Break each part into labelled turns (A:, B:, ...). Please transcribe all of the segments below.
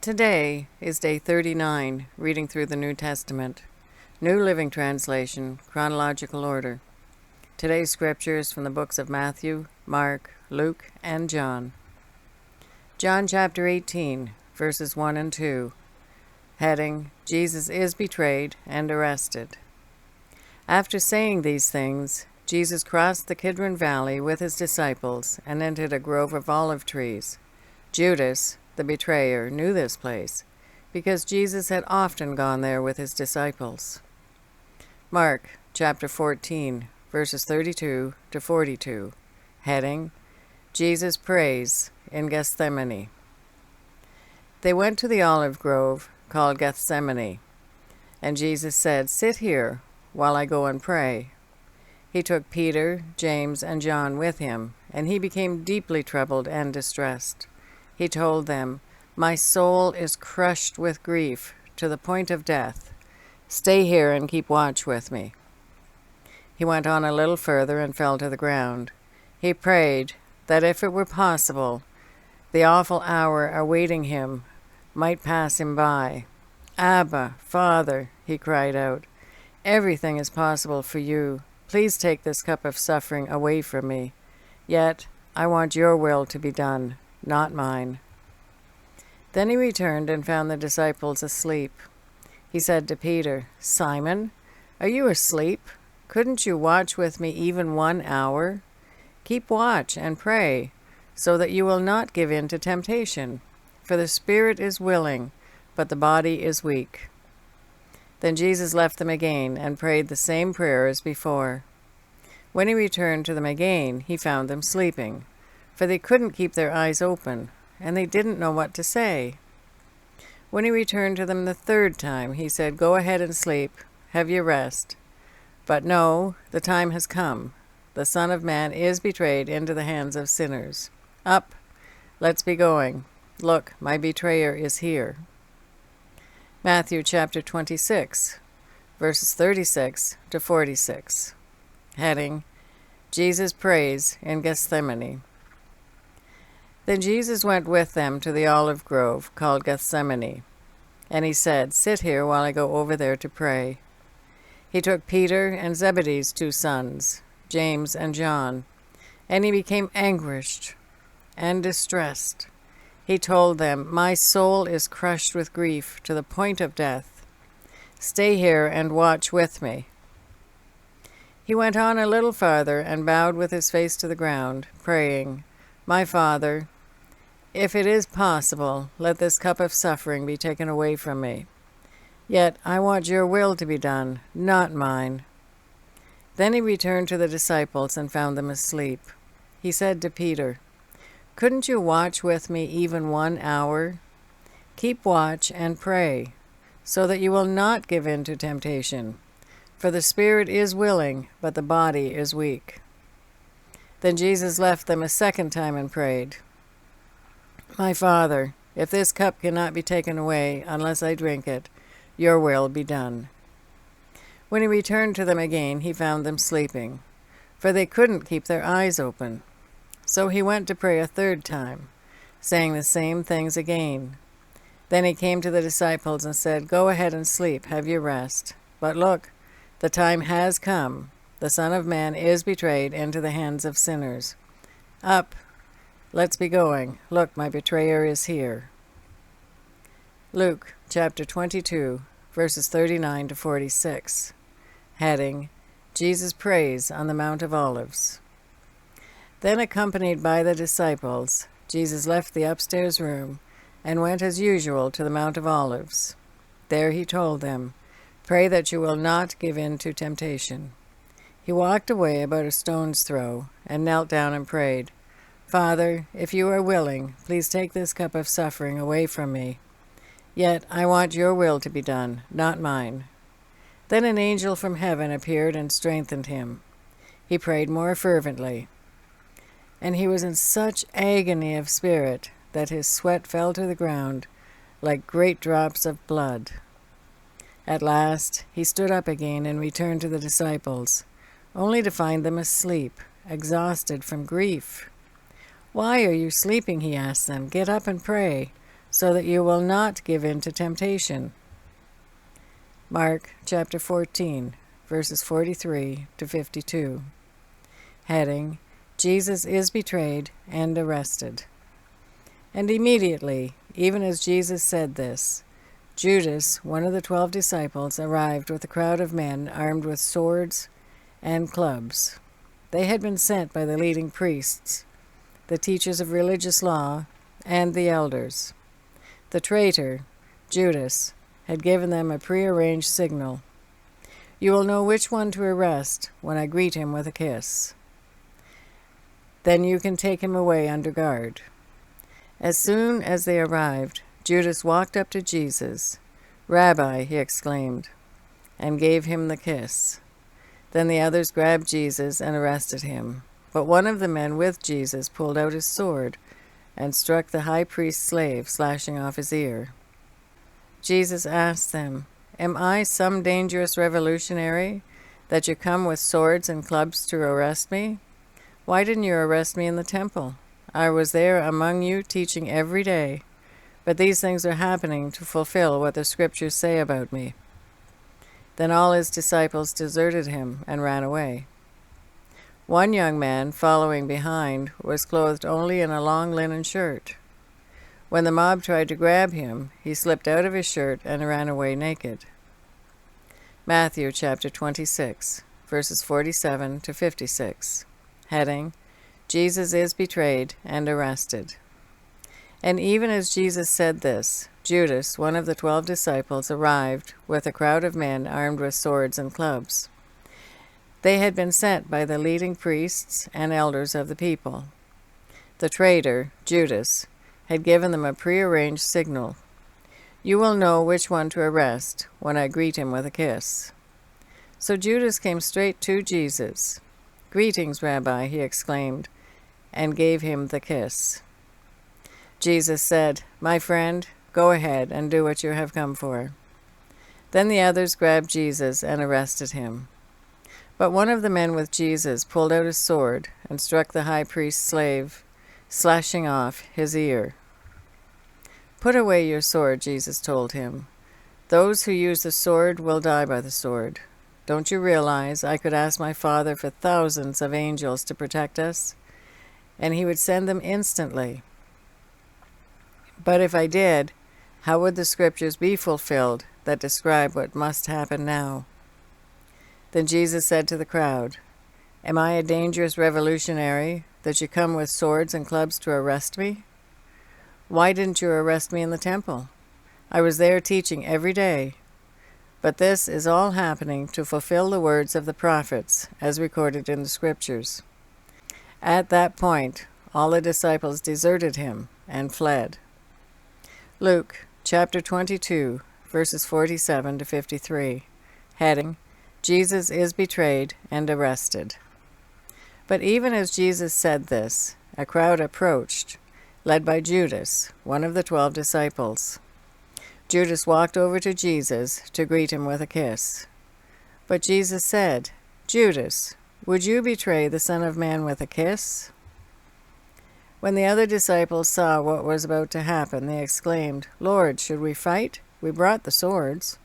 A: Today is day 39, reading through the New Testament. New Living Translation, chronological order. Today's scripture is from the books of Matthew, Mark, Luke, and John. John chapter 18, verses 1 and 2. Heading, Jesus is betrayed and arrested. After saying these things, Jesus crossed the Kidron Valley with his disciples and entered a grove of olive trees. Judas, the betrayer, knew this place, because Jesus had often gone there with his disciples. Mark chapter 14, verses 32 to 42. Heading, Jesus prays in Gethsemane. They went to the olive grove called Gethsemane, and Jesus said, "Sit here while I go and pray." He took Peter, James, and John with him, and he became deeply troubled and distressed. He told them, "My soul is crushed with grief to the point of death. Stay here and keep watch with me." He went on a little further and fell to the ground. He prayed that if it were possible, the awful hour awaiting him might pass him by. "Abba, Father," he cried out, "everything is possible for you. Please take this cup of suffering away from me. Yet I want your will to be done, not mine." Then he returned and found the disciples asleep. He said to Peter, "Simon, are you asleep? Couldn't you watch with me even 1 hour? Keep watch and pray, so that you will not give in to temptation. For the spirit is willing, but the body is weak." Then Jesus left them again and prayed the same prayer as before. When he returned to them again, he found them sleeping, for they couldn't keep their eyes open, and they didn't know what to say. When he returned to them the third time, he said, "Go ahead and sleep, have your rest. But no, the time has come. The Son of Man is betrayed into the hands of sinners. Up, let's be going. Look, my betrayer is here." Matthew chapter 26, verses 36 to 46. Heading, Jesus prays in Gethsemane. Then Jesus went with them to the olive grove called Gethsemane, and he said, "Sit here while I go over there to pray." He took Peter and Zebedee's 2 sons, James and John, and he became anguished and distressed. He told them, "My soul is crushed with grief to the point of death. Stay here and watch with me." He went on a little farther and bowed with his face to the ground, praying, "My Father, if it is possible, let this cup of suffering be taken away from me. Yet I want your will to be done, not mine." Then he returned to the disciples and found them asleep. He said to Peter, "Couldn't you watch with me even 1 hour? Keep watch and pray, so that you will not give in to temptation. For the spirit is willing, but the body is weak." Then Jesus left them a second time and prayed, "My Father, if this cup cannot be taken away unless I drink it, your will be done." When he returned to them again, he found them sleeping, for they couldn't keep their eyes open. So he went to pray a third time, saying the same things again. Then he came to the disciples and said, "Go ahead and sleep, have your rest. But look, the time has come. The Son of Man is betrayed into the hands of sinners. Up, let's be going. Look, my betrayer is here." Luke chapter 22, verses 39 to 46. Heading, Jesus prays on the Mount of Olives. Then, accompanied by the disciples, Jesus left the upstairs room and went as usual to the Mount of Olives. There he told them, "Pray that you will not give in to temptation." He walked away about a stone's throw and knelt down and prayed, "Father, if you are willing, please take this cup of suffering away from me. Yet I want your will to be done, not mine." Then an angel from heaven appeared and strengthened him. He prayed more fervently, and he was in such agony of spirit that his sweat fell to the ground like great drops of blood. At last he stood up again and returned to the disciples, only to find them asleep, exhausted from grief. "Why are you sleeping?" he asked them. "Get up and pray, so that you will not give in to temptation. Mark chapter 14, verses 43 to 52. Heading, Jesus is betrayed and arrested. And immediately, even as Jesus said this, Judas, one of the 12 disciples, arrived with a crowd of men armed with swords and clubs. They had been sent by the leading priests, the teachers of religious law, and the elders. The traitor, Judas, had given them a prearranged signal. You will know which one to arrest when I greet him with a kiss. Then you can take him away under guard. As soon as they arrived, Judas walked up to Jesus. Rabbi, he exclaimed, and gave him the kiss. Then the others grabbed Jesus and arrested him. But one of the men with Jesus pulled out his sword and struck the high priest's slave, slashing off his ear. Jesus asked them, Am I some dangerous revolutionary that you come with swords and clubs to arrest me? Why didn't you arrest me in the temple? I was there among you teaching every day. But these things are happening to fulfill what the scriptures say about me. Then all his disciples deserted him and ran away. One young man, following behind, was clothed only in a long linen shirt. When the mob tried to grab him, he slipped out of his shirt and ran away naked. Matthew chapter 26, verses 47 to 56. Heading, Jesus is betrayed and arrested. And even as Jesus said this, Judas, one of the 12 disciples, arrived with a crowd of men armed with swords and clubs. They had been sent by the leading priests and elders of the people. The traitor, Judas, had given them a prearranged signal. You will know which one to arrest when I greet him with a kiss. So Judas came straight to Jesus. Greetings, Rabbi, he exclaimed, and gave him the kiss. Jesus said, My friend, go ahead and do what you have come for. Then the others grabbed Jesus and arrested him. But one of the men with Jesus pulled out his sword and struck the high priest's slave, slashing off his ear. Put away your sword, Jesus told him. Those who use the sword will die by the sword. Don't you realize I could ask my Father for thousands of angels to protect us, and he would send them instantly? But if I did, how would the scriptures be fulfilled that describe what must happen now? Then Jesus said to the crowd, Am I a dangerous revolutionary that you come with swords and clubs to arrest me? Why didn't you arrest me in the temple? I was there teaching every day. But this is all happening to fulfill the words of the prophets, as recorded in the scriptures. At that point, all the disciples deserted him and fled. Luke chapter 22, verses 47 to 53. Heading, Jesus is betrayed and arrested. But even as Jesus said this, a crowd approached, led by Judas, one of the 12 disciples. Judas walked over to Jesus to greet him with a kiss. But Jesus said, Judas, would you betray the Son of Man with a kiss? When the other disciples saw what was about to happen, they exclaimed, Lord, should we fight? We brought the swords.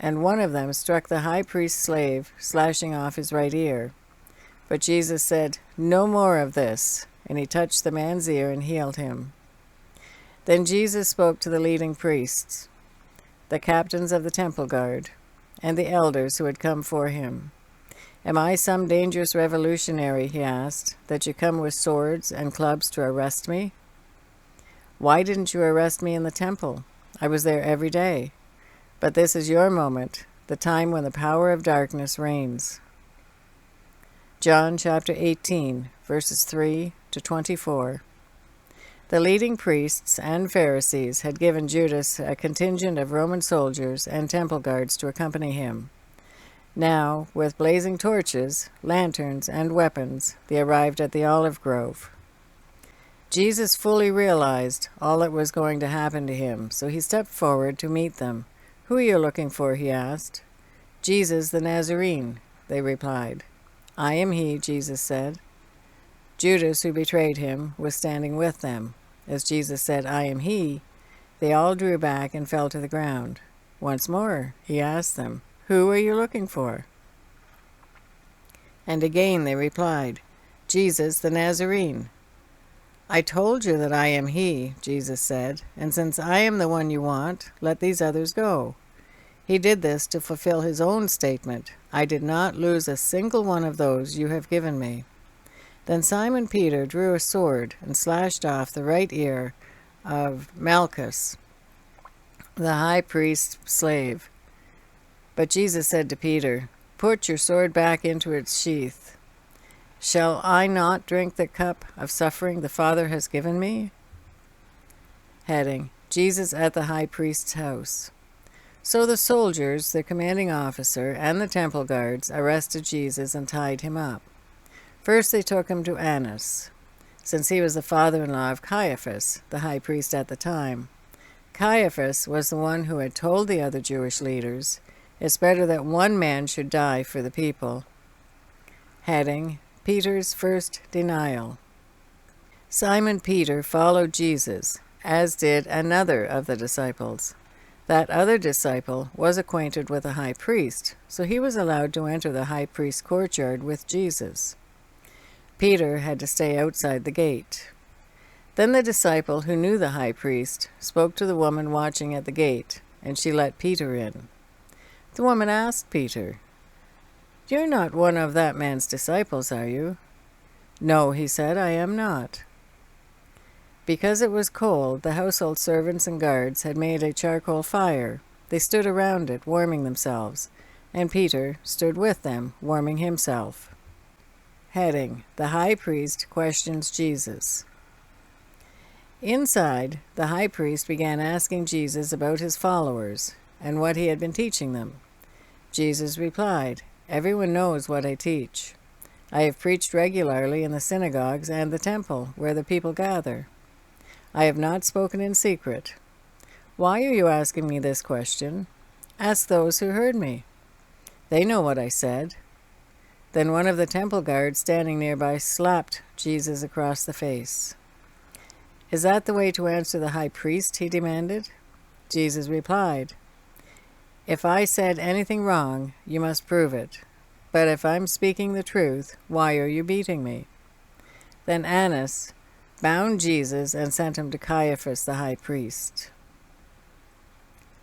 A: And one of them struck the high priest's slave, slashing off his right ear. But Jesus said, No more of this. And he touched the man's ear and healed him. Then Jesus spoke to the leading priests, the captains of the temple guard, and the elders who had come for him. Am I some dangerous revolutionary, he asked, that you come with swords and clubs to arrest me? Why didn't you arrest me in the temple? I was there every day. But this is your moment, the time when the power of darkness reigns. John chapter 18, verses 3 to 24. The leading priests and Pharisees had given Judas a contingent of Roman soldiers and temple guards to accompany him. Now, with blazing torches, lanterns, and weapons, they arrived at the olive grove. Jesus fully realized all that was going to happen to him, so he stepped forward to meet them. Who are you looking for? He asked. Jesus the Nazarene, they replied. I am he, Jesus said. Judas, who betrayed him, was standing with them. As Jesus said, "I am he," they all drew back and fell to the ground. Once more he asked them, "Who are you looking for?" And again they replied, "Jesus the Nazarene." "I told you that I am he," Jesus said, "and since I am the one you want, let these others go." He did this to fulfill his own statement, "I did not lose a single one of those you have given me." Then Simon Peter drew a sword and slashed off the right ear of Malchus, the high priest's slave. But Jesus said to Peter, "Put your sword back into its sheath. Shall I not drink the cup of suffering the Father has given me?" Heading: Jesus at the high priest's house. So the soldiers, the commanding officer, and the temple guards arrested Jesus and tied him up. First they took him to Annas, since he was the father-in-law of Caiaphas, the high priest at the time. Caiaphas was the one who had told the other Jewish leaders, "It's better that one man should die for the people." Heading: Peter's first denial. Simon Peter followed Jesus, as did another of the disciples. That other disciple was acquainted with the high priest, so he was allowed to enter the high priest's courtyard with Jesus. Peter had to stay outside the gate. Then the disciple who knew the high priest spoke to the woman watching at the gate, and she let Peter in. The woman asked Peter, "You're not one of that man's disciples, are you?" "No," he said, "I am not." Because it was cold, the household servants and guards had made a charcoal fire. They stood around it, warming themselves, and Peter stood with them, warming himself. Heading: The high priest questions Jesus. Inside, the high priest began asking Jesus about his followers and what he had been teaching them. Jesus replied, "Everyone knows what I teach. I have preached regularly in the synagogues and the temple, where the people gather. I have not spoken in secret. Why are you asking me this question? Ask those who heard me. They know what I said." Then one of the temple guards standing nearby slapped Jesus across the face. "Is that the way to answer the high priest?" he demanded. Jesus replied, "If I said anything wrong, you must prove it. But if I'm speaking the truth, why are you beating me?" Then Annas bound Jesus and sent him to Caiaphas the high priest.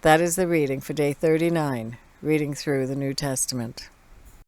A: That is the reading for day 39, reading through the New Testament.